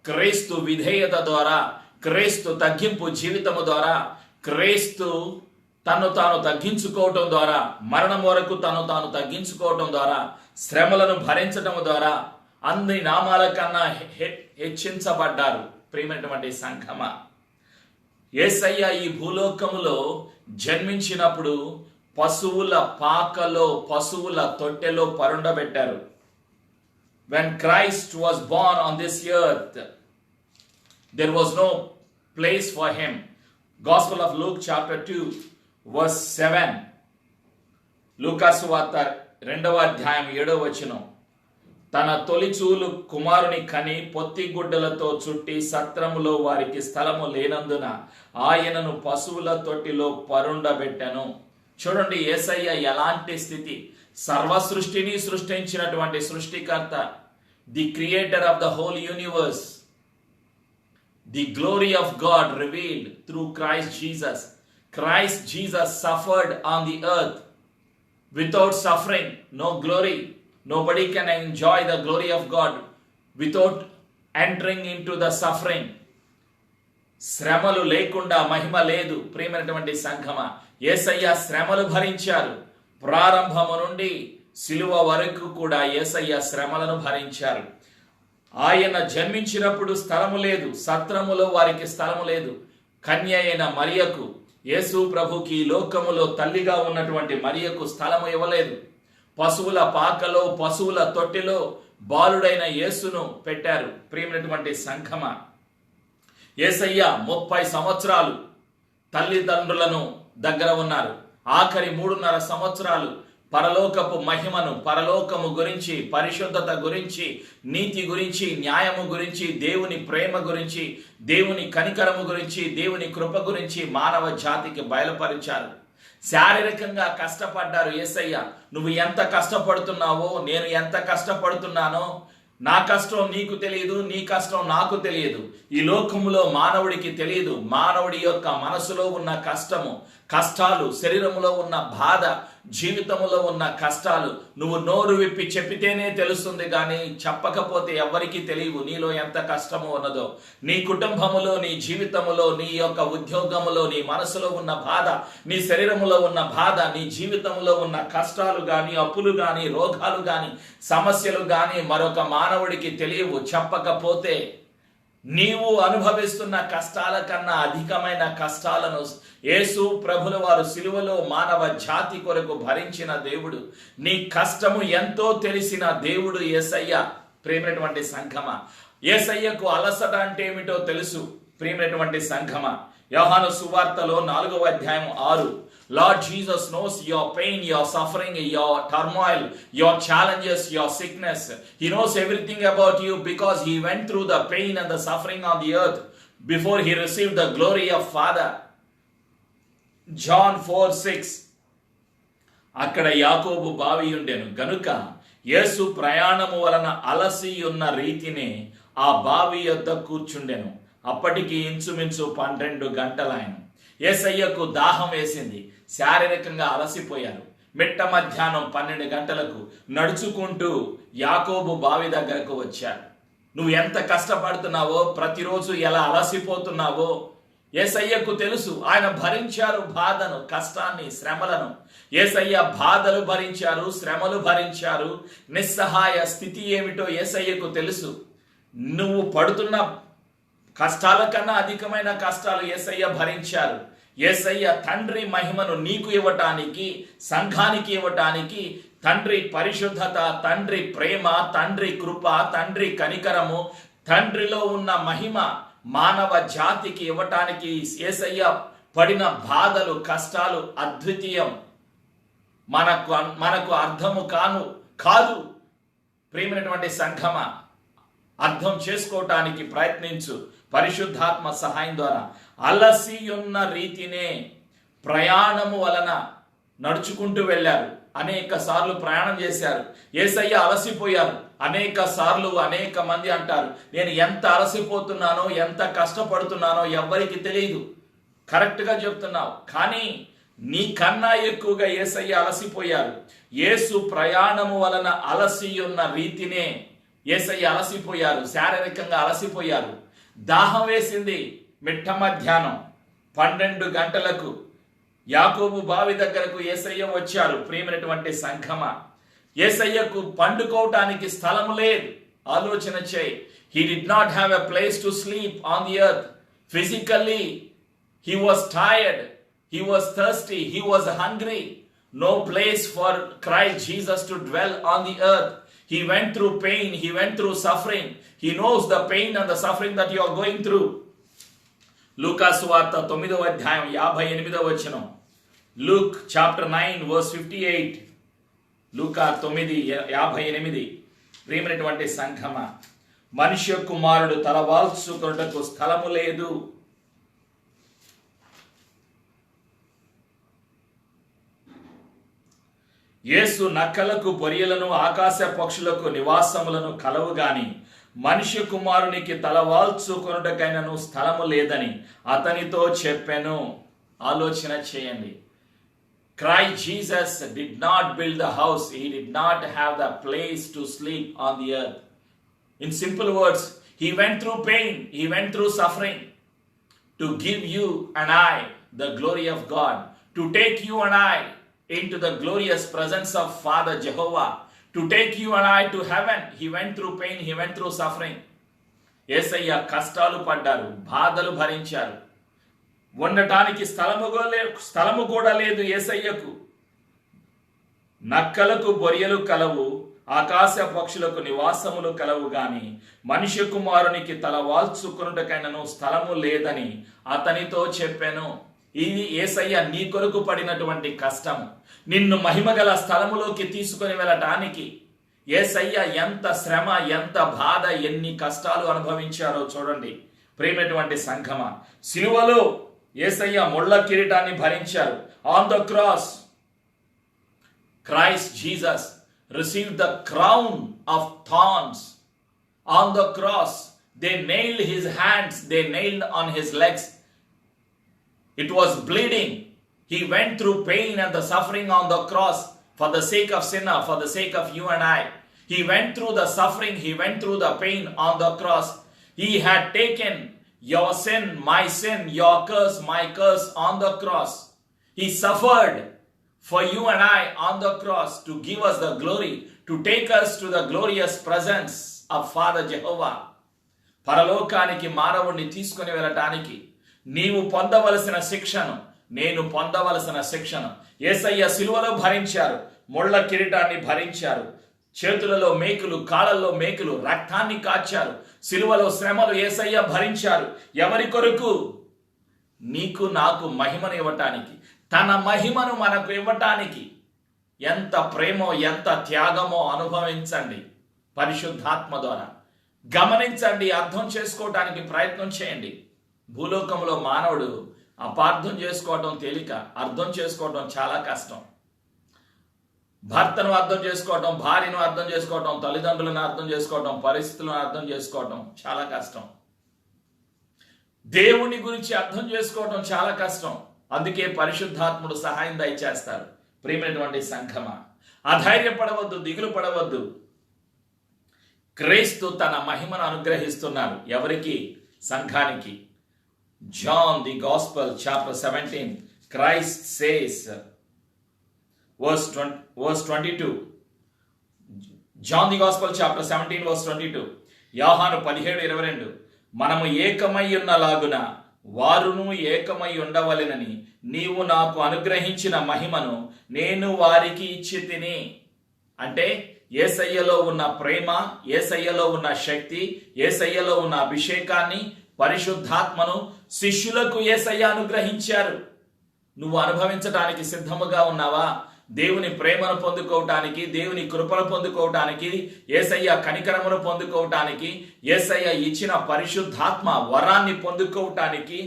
క్రీస్తు విధేయత ద్వారా, క్రీస్తు తగ్గింపు జీవితము ద్వారా, క్రీస్తు తను తాను తగ్గించుకోవటం ద్వారా, మరణం వరకు తను తాను తగ్గించుకోవటం ద్వారా, శ్రమలను భరించటం ద్వారా అన్ని నామాల కన్నా హెచ్చించబడ్డారు. ప్రియమైనటువంటి సంఘమా, యేసయ్య ఈ భూలోకములో జన్మించినప్పుడు పశువుల పాకలో, పశువుల తొట్టెలో పరుండబెట్టారు. When Christ was born on this earth, there was no place for him. Gospel of Luke chapter 2 verse 7. లూకాసు వార్త 2వ అధ్యాయం 7వ వచనం. తన తొలిచూలు కుమారుని కని పొత్తిగుడ్డలతో చుట్టి సత్రములో వారికి స్థలము లేనందున ఆయనను పశువుల తొట్టిలో పరుండబెట్టెను. చూడండి, యేసయ్య ఎలాంటి స్థితి. సర్వ సృష్టిని సృష్టించినటువంటి సృష్టికర్త, the creator of the whole universe, the glory of God revealed through Christ Jesus. Christ Jesus suffered on the earth. Without suffering, no glory. Nobody can enjoy the glory of God without entering into the suffering. శ్రమలు లేకుండా మహిమ లేదు. ప్రియమైనటువంటి సంఘమా, యేసయ్య శ్రమలు భరించారు. ప్రారంభము నుండి సిలువ వరకు కూడా యేసయ్య శ్రమలను భరించారు. ఆయన జన్మించినప్పుడు స్థలము లేదు, సత్రములో వారికి స్థలము లేదు. కన్య అయిన మరియకు, యేసు ప్రభుకి లోకములో తల్లిగా ఉన్నటువంటి మరియకు స్థలము ఇవ్వలేదు. పశువుల పాకలో, పశువుల తొట్టిలో బాలుడైన యేసును పెట్టారు. ప్రియమైనటువంటి సంఘమ, యేసయ్య 30 సంవత్సరాలు తల్లిదండ్రులను దగ్గర ఉన్నారు. ఆఖరి 3.5 సంవత్సరాలు పరలోకపు మహిమను, పరలోకము గురించి, పరిశుద్ధత గురించి, నీతి గురించి, న్యాయము గురించి, దేవుని ప్రేమ గురించి, దేవుని కనికరము గురించి, దేవుని కృప గురించి మానవ జాతికి బయలుపరిచారు. శారీరకంగా కష్టపడ్డారు. యేసయ్య, నువ్వు ఎంత కష్టపడుతున్నావో, నేను ఎంత కష్టపడుతున్నానో, నా కష్టం నీకు తెలియదు, నీ కష్టం నాకు తెలియదు. ఈ లోకములో మానవుడికి తెలియదు. మానవుడి యొక్క మనసులో ఉన్న కష్టాలు, శరీరములో ఉన్న బాధ, జీవితంలో ఉన్న కష్టాలు నువ్వు నోరు విప్పి చెప్పితేనే తెలుస్తుంది, కానీ చెప్పకపోతే ఎవరికీ తెలియవు నీలో ఎంత కష్టము ఉన్నదో. నీ కుటుంబములో, నీ జీవితములో, నీ యొక్క ఉద్యోగములో నీ మనసులో ఉన్న బాధ, నీ శరీరములో ఉన్న బాధ, నీ జీవితంలో ఉన్న కష్టాలు కానీ, అప్పులు కానీ, రోగాలు కానీ, సమస్యలు కానీ మరొక మానవుడికి తెలియవు. చెప్పకపోతే నీవు అనుభవిస్తున్న కష్టాల కన్నా అధికమైన కష్టాలను యేసు ప్రభుల వారు సిలువలో మానవ జాతి కొరకు భరించిన దేవుడు. నీ కష్టము ఎంతో తెలిసిన దేవుడు యేసయ్య. ప్రియమైనటువంటి సంఘమ, యేసయ్యకు అలసట అంటే ఏమిటో తెలుసు. ప్రియమైనటువంటి సంఘమ, యోహాను సువార్తలో 4వ అధ్యాయం 6, Lord Jesus knows your pain, your suffering, your turmoil, your challenges, your sickness. He knows everything about you because he went through the pain and the suffering on the earth before he received the glory of Father. John 4:6. అక్కడ యాకోబు బావి ఉండెను గనుక యేసు ప్రయాణము వలన అలసి ఉన్న రీతినే ఆ బావి యొద్ద కూర్చుండెను. అప్పటికి ఇంచుమించు 12 గంటలాయను. యేసయ్యకు దాహం వేసింది. శారీరకంగా అలసిపోయారు. మిట్ట మధ్యాహ్నం 12 గంటలకు నడుచుకుంటూ యాకోబు బావి దగ్గరకు వచ్చాడు. నువ్వు ఎంత కష్టపడుతున్నావో, ప్రతిరోజు ఎలా అలసిపోతున్నావో యేసయ్యకు తెలుసు. ఆయన భరించారు బాధను, కష్టాన్ని, శ్రమలను. యేసయ్య బాధలు భరించారు, శ్రమలు భరించారు. నిస్సహాయ స్థితి ఏమిటో యేసయ్యకు తెలుసు. నువ్వు పడుతున్న కష్టాల కన్నా అధికమైన కష్టాలు యేసయ్య భరించారు. యేసయ్య తండ్రి మహిమను నీకు ఇవ్వటానికి, సంఘానికి ఇవ్వటానికి, తండ్రి పరిశుద్ధత, తండ్రి ప్రేమ, తండ్రి కృప, తండ్రి కనికరము, తండ్రిలో ఉన్న మహిమ మానవ జాతికి ఇవ్వటానికి యేసయ్య పడిన బాధలు, కష్టాలు అద్వితీయం. మనకు అర్థము కాదు. ప్రియమైనటువంటి సంఘమ, అర్థం చేసుకోవటానికి ప్రయత్నించు. పరిశుద్ధాత్మ సహాయం ద్వారా అలసి ఉన్న రీతినే ప్రయాణము వలన నడుచుకుంటూ వెళ్ళారు. అనేక సార్లు ప్రయాణం చేశారు. యేసయ్య అలసిపోయారు. అనేక సార్లు అనేక మంది అంటారు, నేను ఎంత అలసిపోతున్నానో, ఎంత కష్టపడుతున్నానో ఎవ్వరికి తెలియదు. కరెక్ట్గా చెప్తున్నావు, కానీ నీ కన్నా ఎక్కువగా యేసయ్య అలసిపోయారు. యేసు ప్రయాణము వలన అలసి ఉన్న రీతినే యేసయ్య అలసిపోయారు. శారీరకంగా అలసిపోయారు. దాహం వేసింది. మిట్ట మధ్యాహ్నం 12 గంటలకు యాకోబు బావి దగ్గరకు యేసయ్య వచ్చారు. ప్రియమైనటువంటి సంఘమ, యేసయ్యకు పండుకోవటానికి స్థలము లేదు. ఆలోచన చేయి. He did not have a place to sleep on the earth. Physically, he was tired. He was thirsty. He was hungry. No place for Christ Jesus to dwell on the earth. He went through pain. He went through suffering. He knows the pain and the suffering that you are going through. లూకా సువార్త 9వ అధ్యాయం 58వ వచనం. Luke chapter 9 verse 58. లూకా 9:58. ప్రియమైనటువంటి సంఘమ, మనుష్య కుమారుడు తలవాల్చుకొనుటకు స్థలము లేదు. యేసు నక్కలకు, బొరియలను, ఆకాశ పక్షులకు నివాసములను కలవు గాని మనుష్య కుమారునికి తలవాల్చుకొనుటకైనను స్థలము లేదని అతనితో చెప్పెను. ఆలోచన చేయండి. Christ Jesus did not build the house. He did not have the place to sleep on the earth. In simple words, he went through pain. He went through suffering to give you and I the glory of God, to take you and I into the glorious presence of Father Jehovah, to take you and I to heaven. He went through pain. He went through suffering. యేసయ్య కష్టాలు పడ్డారు, బాధలు భరించారు. ఉండటానికి స్థలము కూడా లేదు యేసయ్యకు. నక్కలకు బొరియలు కలవు, ఆకాశ పక్షులకు నివాసములు కలవు గాని మనిషి కుమారునికి తల వాల్చుకొనుటకైనను స్థలము లేదని అతనితో చెప్పాను. ఇది యేసయ్య నీ కొరకు పడినటువంటి కష్టం. నిన్ను మహిమగల స్థలములోకి తీసుకొని వెళ్ళటానికి యేసయ్య ఎంత శ్రమ, ఎంత బాధ, ఎన్ని కష్టాలు అనుభవించారో చూడండి. ప్రేమైనటువంటి సంఘమా, సిలువలో యేసయ్య ముళ్ళ కిరీటాన్ని భరించారు. On the cross Christ Jesus received the crown of thorns. On the cross, they nailed his hands, they nailed on his legs. It was bleeding. He went through pain and the suffering on the cross for the sake of sinner, for the sake of you and I. He went through the suffering, he went through the pain on the cross. He had taken your sin, my sin, your curse, my curse on the cross. He suffered for you and I on the cross to give us the glory, to take us to the glorious presence of Father Jehovah. పరలోకానికి మానవుణ్ణి తీసుకుని వెళ్ళటానికి నీవు పొందవలసిన శిక్షను, నేను పొందవలసిన శిక్షను యేసయ్య సిలువలో భరించారు. ముళ్ళ కిరీటాన్ని భరించారు. చేతులలో మేకులు, కాళ్ళల్లో మేకులు, రక్తాన్ని కాచారు. సిలువలో శ్రమలు యేసయ్య భరించారు. ఎవరి కొరకు? నీకు నాకు మహిమను ఇవ్వటానికి, తన మహిమను మనకు ఇవ్వటానికి. ఎంత ప్రేమో, ఎంత త్యాగమో అనుభవించండి పరిశుద్ధాత్మ ద్వారా. గమనించండి, అర్థం చేసుకోవటానికి ప్రయత్నం చేయండి. భూలోకంలో మానవుడు అపార్థం చేసుకోవటం తేలిక, అర్థం చేసుకోవటం చాలా కష్టం. భర్తను అర్థం చేసుకోవటం, భార్యను అర్థం చేసుకోవటం, తల్లిదండ్రులను అర్థం చేసుకోవటం, పరిస్థితులను అర్థం చేసుకోవటం చాలా కష్టం. దేవుని గురించి అర్థం చేసుకోవటం చాలా కష్టం. అందుకే పరిశుద్ధాత్ముడు సహాయం దయచేస్తారు. ప్రియమైనటువంటి సంఘమా, అధైర్యపడవద్దు, దిగులు పడవద్దు. క్రీస్తు తన మహిమను అనుగ్రహిస్తున్నారు. ఎవరికి? సంఘానికి. John the gospel chapter 17 Christ says verse 22. John the gospel chapter 17 verse 22. యోహాను 17:22. మనము ఏకమై ఉన్నలాగున వారును ఏకమై ఉండవలెనని నీవు నాకు అనుగ్రహించిన మహిమను నేను వారికి ఇచ్చి తిని. అంటే యేసయ్యలో ఉన్న ప్రేమ, యేసయ్యలో ఉన్న శక్తి, యేసయ్యలో ఉన్న అభిషేకాన్ని, పరిశుద్ధాత్మను శిష్యులకు యేసయ్య అనుగ్రహించారు. నువ్వు అనుభవించడానికి సిద్ధముగా ఉన్నావా? దేవుని ప్రేమను పొందుకోవటానికి, దేవుని కృపను పొందుకోవటానికి, యేసయ్య కనికరమును పొందుకోవటానికి, యేసయ్య ఇచ్చిన పరిశుద్ధాత్మ వరాన్ని పొందుకోవటానికి,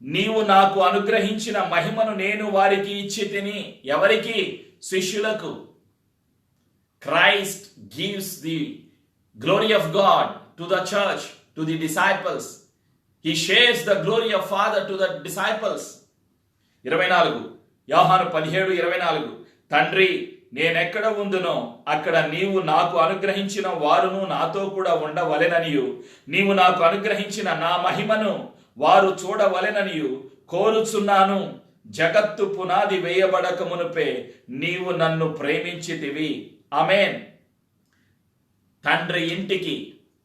నీవు నాకు అనుగ్రహించిన మహిమను నేను వారికి ఇచ్చి తిని. ఎవరికి? శిష్యులకు. Christ gives the glory of God to the church, to the disciples. He shares the glory of Father to the disciples. 24 యోహాను 17:24. తండ్రి, నేనెక్కడ ఉందునో అక్కడ నీవు నాకు అనుగ్రహించిన వారును నాతో కూడా ఉండవలెననియు, నీవు నాకు అనుగ్రహించిన నా మహిమను వారు చూడవలెననియు కోరుచున్నాను. జగత్తు పునాది వేయబడక మునుపే నీవు నన్ను ప్రేమించితివి. ఆమేన్. తండ్రి ఇంటికి,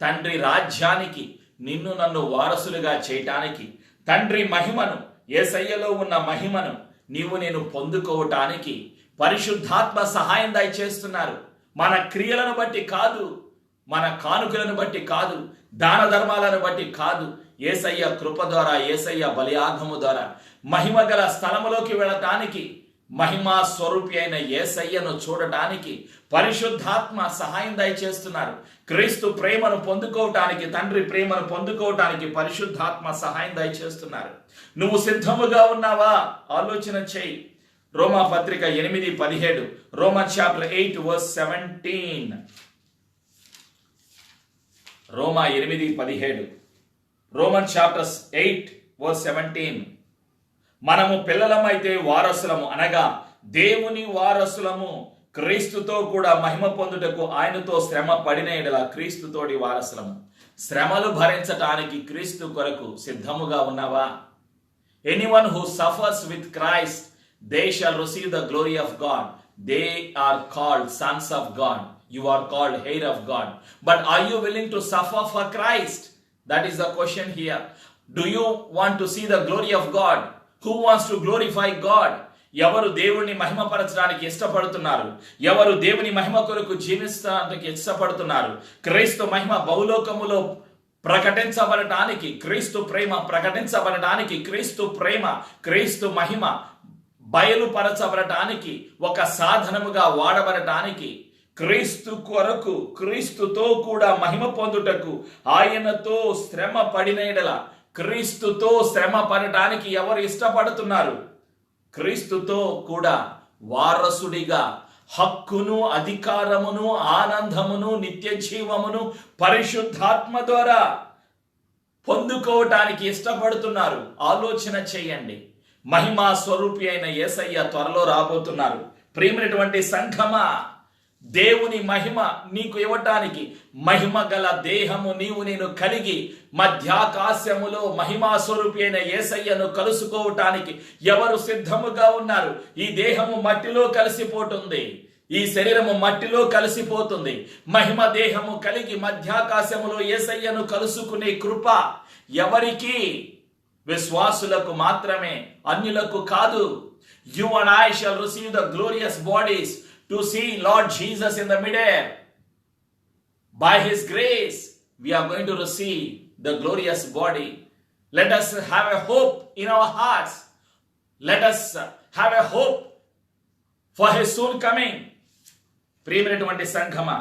తండ్రి రాజ్యానికి నిన్ను నన్ను వారసులుగా చేయటానికి, తండ్రి మహిమను, యేసయ్యలో ఉన్న మహిమను నీవు నేను పొందుకోవటానికి పరిశుద్ధాత్మ సహాయం దయచేస్తున్నారు. మన క్రియలను బట్టి కాదు, మన కానుకలను బట్టి కాదు, దాన ధర్మాలను బట్టి కాదు, యేసయ్య కృప ద్వారా, యేసయ్య బలియాగము ద్వారా మహిమగల స్థలములోకి వెళ్ళటానికి, మహిమా స్వరూపి అయిన యేసయ్యను చూడటానికి పరిశుద్ధాత్మ సహాయం దయచేస్తున్నారు. క్రీస్తు ప్రేమను పొందుకోవటానికి, తండ్రి ప్రేమను పొందుకోవటానికి పరిశుద్ధాత్మ సహాయం దయచేస్తున్నారు. నువ్వు సిద్ధముగా ఉన్నావా? ఆలోచన చేయి. రోమా పత్రిక 8:17. Roman chapter 8 verse 17. రోమా 8:17. Roman chapter 8 verse 17. మనము పిల్లలమైతే వారసులము, అనగా దేవుని వారసులము, క్రీస్తుతో కూడా మహిమ పొందుటకు ఆయనతో శ్రమ పడిన ఎడల క్రీస్తుతోటి వారసులము. శ్రమలు భరించటానికి క్రీస్తు కొరకు సిద్ధముగా ఉన్నావా? Anyone who suffers with Christ, they shall receive the glory of God. They are called sons of God. You are called heir of God. But are you willing to suffer for Christ? That is the question here. Do you want to see the glory of God? Who wants to glorify God? ఎవరు దేవుణ్ణి మహిమపరచడానికి ఇష్టపడుతున్నారు, ఎవరు దేవుని మహిమ కొరకు జీవించడానికి ఇష్టపడుతున్నారు, క్రీస్తు మహిమ బహులోకములో ప్రకటించబడటానికి, క్రీస్తు ప్రేమ ప్రకటించబడటానికి, క్రీస్తు ప్రేమ క్రీస్తు మహిమ బయలుపరచబడటానికి, ఒక సాధనముగా వాడబడటానికి, క్రీస్తు కొరకు క్రీస్తుతో కూడా మహిమ పొందుటకు, ఆయనతో శ్రమ పడిన యెడల క్రీస్తుతో శ్రమ పడటానికి ఎవరు ఇష్టపడుతున్నారు? క్రీస్తుతో కూడా వారసుడిగా హక్కును, అధికారమును, ఆనందమును, నిత్య జీవమును పరిశుద్ధాత్మ ద్వారా పొందుకోవటానికి ఇష్టపడుతున్నారు. ఆలోచన చేయండి. మహిమా స్వరూపి అయిన యేసయ్య త్వరలో రాబోతున్నారు. ప్రియమైనటువంటి సంఘమా, దేవుని మహిమ నీకు ఇవ్వటానికి, మహిమ గల దేహము నీవు నేను కలిగి మధ్యాకాశములో మహిమా స్వరూపి అయిన యేసయ్యను కలుసుకోవటానికి ఎవరు సిద్ధముగా ఉన్నారు? ఈ దేహము మట్టిలో కలిసిపోతుంది, ఈ శరీరము మట్టిలో కలిసిపోతుంది. మహిమ దేహము కలిగి మధ్యాకాశములో యేసయ్యను కలుసుకునే కృప ఎవరికి? విశ్వాసులకు మాత్రమే, అన్యులకు కాదు. You and I shall receive the glorious bodies to see Lord Jesus in the midair. By His grace, we are going to receive the glorious body. Let us have a hope in our hearts. Let us have a hope for His soon coming. ప్రియమైనటువంటి సంఘమా,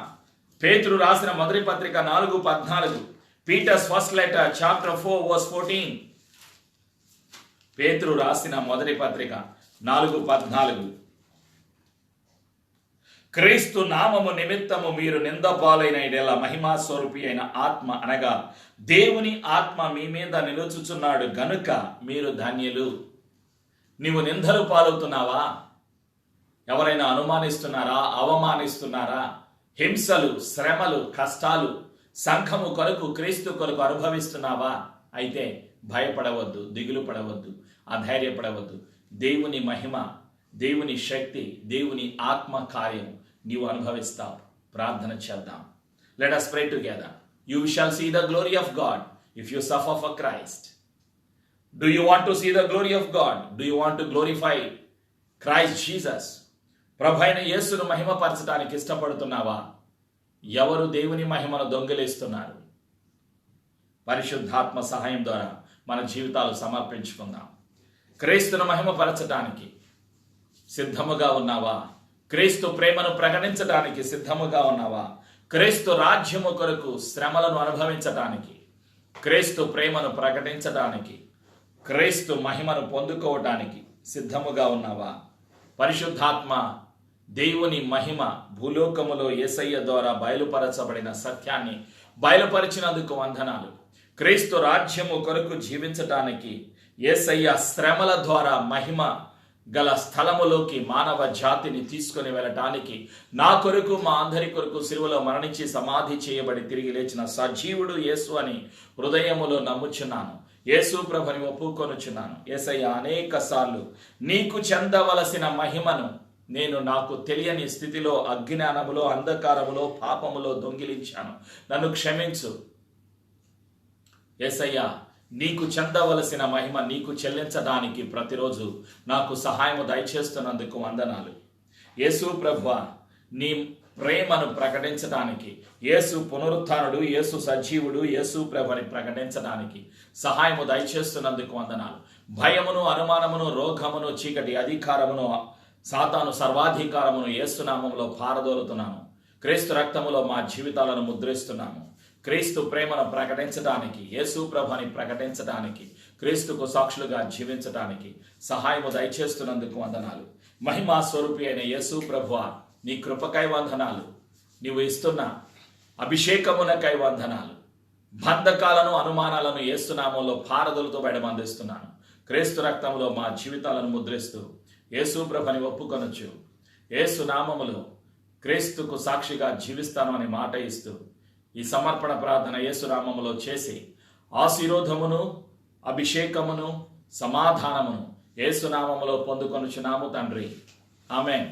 పేతురు రాసిన మొదటి పత్రిక 4:14, Peter's first letter, chapter 4, verse 14. పేతురు రాసిన మొదటి పత్రిక 4:14. క్రీస్తు నామము నిమిత్తము మీరు నిందపాలైన యెడల మహిమా స్వరూపి అయిన ఆత్మ అనగా దేవుని ఆత్మ మీ మీద నిలుచుచున్నాడు గనుక మీరు ధన్యులు. నీవు నిందలు పాలవుతున్నావా? ఎవరైనా అనుమానిస్తున్నారా, అవమానిస్తున్నారా? హింసలు, శ్రమలు, కష్టాలు సంఘము కొరకు, క్రీస్తు కొరకు అనుభవిస్తున్నావా? అయితే భయపడవద్దు, దిగులు పడవద్దు, అధైర్యపడవద్దు. దేవుని మహిమ, దేవుని శక్తి, దేవుని ఆత్మ కార్యం నీవు అనుభవిస్తావు. ప్రార్థన చేద్దాం. Let us pray together. You shall see the glory of God if you suffer for Christ. Do you want to see the glory of God? Do you want to glorify Christ Jesus? ప్రభువైన యేసును మహిమపరచడానికి ఇష్టపడుతున్నావా? ఎవరు దేవుని మహిమను దొంగిలిస్తున్నారు? పరిశుద్ధాత్మ సహాయం ద్వారా మన జీవితాలు సమర్పించుకుందాం. క్రీస్తును మహిమపరచడానికి సిద్ధముగా ఉన్నావా? క్రీస్తు ప్రేమను ప్రకటించడానికి సిద్ధముగా ఉన్నావా? క్రీస్తు రాజ్యము కొరకు శ్రమలను అనుభవించటానికి, క్రీస్తు ప్రేమను ప్రకటించడానికి, క్రీస్తు మహిమను పొందుకోవటానికి సిద్ధముగా ఉన్నావా? పరిశుద్ధాత్మ దేవుని మహిమ భూలోకములో యేసయ్య ద్వారా బయలుపరచబడిన సత్యాన్ని బయలుపరిచినందుకు వందనాలు. క్రీస్తు రాజ్యము కొరకు జీవించటానికి యేసయ్య శ్రమల ద్వారా మహిమ గల స్థలములోకి మానవ జాతిని తీసుకుని వెళ్ళటానికి, నా కొరకు మా అందరి కొరకు సిలువలో మరణించి సమాధి చేయబడి తిరిగి లేచిన సజీవుడు యేసు అని హృదయములో నమ్ముచున్నాను. యేసు ప్రభుని ఒప్పుకొనుచున్నాను. యేసయ్య, అనేక సార్లు నీకు చెందవలసిన మహిమను నేను నాకు తెలియని స్థితిలో, అజ్ఞానములో, అంధకారములో, పాపములో దొంగిలించాను. నన్ను క్షమించు యేసయ్య. నీకు చెందవలసిన మహిమ నీకు చెల్లించడానికి ప్రతిరోజు నాకు సహాయము దయచేస్తున్నందుకు వందనాలు. యేసు ప్రభువా, నీ ప్రేమను ప్రకటించడానికి, యేసు పునరుత్థానుడు, యేసు సజీవుడు, యేసు ప్రభుని ప్రకటించడానికి సహాయము దయచేస్తున్నందుకు వందనాలు. భయమును, అనుమానమును, రోగమును, చీకటి అధికారమును, సాతాను సర్వాధికారమును యేసు నామములో పారదోలుతున్నాను. క్రీస్తు రక్తములో మా జీవితాలను ముద్రిస్తున్నాము. క్రీస్తు ప్రేమను ప్రకటించడానికి, యేసు ప్రభుని ప్రకటించడానికి, క్రీస్తుకు సాక్షులుగా జీవించడానికి సహాయము దయచేస్తున్నందుకు వందనాలు. మహిమా స్వరూపి అయిన యేసు ప్రభువా, నీ కృపకై వందనాలు. నీవు ఇస్తున్న అభిషేకమునకై వందనాలు. బంధకాలను, అనుమానాలను యేసు నామములో పారదలతో బయటమందిస్తున్నాను. క్రీస్తు రక్తంలో మా జీవితాలను ముద్రిస్తూ యేసు ప్రభుని ఒప్పుకొనొచ్చు. యేసు నామములో క్రీస్తుకు సాక్షిగా జీవిస్తాను అని మాట ఇస్తూ ఈ సమర్పణ ప్రార్థన యేసు నామములో చేసి ఆశీర్వాదమును, అభిషేకమును, సమాధానమును యేసు నామములో పొందుకొనుచున్నాము తండ్రి. ఆమేన్.